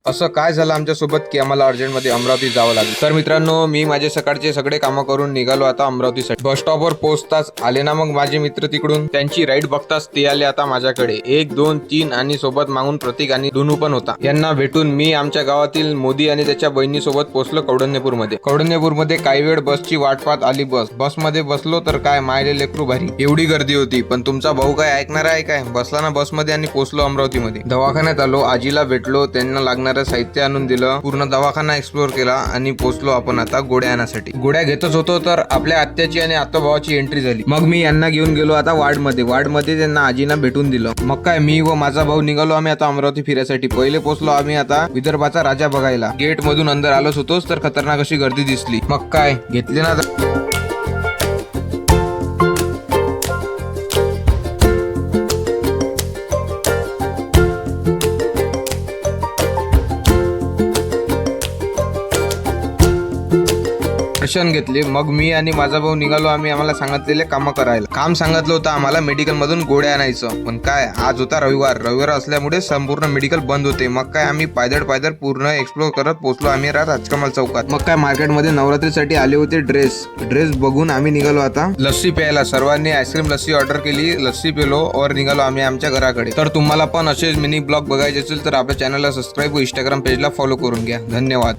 असं काय झालं आमच्या सोबत की आम्हाला अर्जंटमध्ये अमरावती जावं लागलं। तर मित्रांनो, मी माझे सकाळचे सगळे कामं करून निघालो आता अमरावतीसाठी। बस स्टॉपवर पोहोचताच आले ना मग माझे मित्र तिकडून। त्यांची राईड बघताच ते आले आता माझ्याकडे 1 2 3 आणि सोबत मागून प्रतीक आणि दुनू पण होता। यांना भेटून मी आमच्या गावातील मोदी आणि त्याच्या बहिणीसोबत पोहोचलो कौंडण्यपूरमध्ये। कौंडण्यपूरमध्ये काही वेळ बसची वाट पाहत आली बसमध्ये बसलो तर काय मायले लेकरू भारी, एवढी गर्दी होती पण तुमचा भाऊ काय ऐकणार आहे काय। बसला ना बसमध्ये आणि पोहोचलो अमरावतीमध्ये। दवाखान्यात आलो, आजीला भेटलो, त्यांना लागणार साहित्य आणून दिलं, पूर्ण दवाखाना एक्सप्लोर केला आणि पोहोचलो आपण आता गोळ्या आणण्यासाठी। गोळ्या घेतच होतो तर आपल्या आत्याची आणि आत्याभावाची एंट्री झाली। मग मी यांना घेऊन गेलो आता वार्डमध्ये त्यांना आजीना भेटून दिलं। मग काय मी व माझा भाऊ निघालो आम्ही आता अमरावती फिरायसाठी। पहिले पोहोचलो आम्ही आता विदर्भाचा राजा बघायला। गेट मधून अंदर आलोच होतोच तर खतरनाक अशी गर्दी दिसली। मग काय घेतली ना दर्शन घेतले। मग मी आणि माझा भाऊ निघालो आम्हाला सांगितलेले काम करायला। काम सांगितलं होतं आम्हाला मेडिकल मधून गोळ्या आणायचं, पण काय आज होता रविवार असल्यामुळे संपूर्ण मेडिकल बंद होते। मग काय आम्ही पायदळ पूर्ण एक्सप्लोर करत पोहोचलो आम्ही राजकमल चौकात। मग काय मार्केटमध्ये नवरात्रीसाठी आले होते ड्रेस बघून आम्ही निघालो आता लस्सी प्यायला। सर्वांनी आईस्क्रीम लस्सी ऑर्डर केली, लस्सी पिलो और निघालो आम्ही आमच्या घराकडे। तर तुम्हाला पण असेच मिनी ब्लॉग बघायचे असेल तर आपल्या चॅनलला सबस्क्राईब व इंस्टाग्राम पेजला फॉलो करून घ्या। धन्यवाद।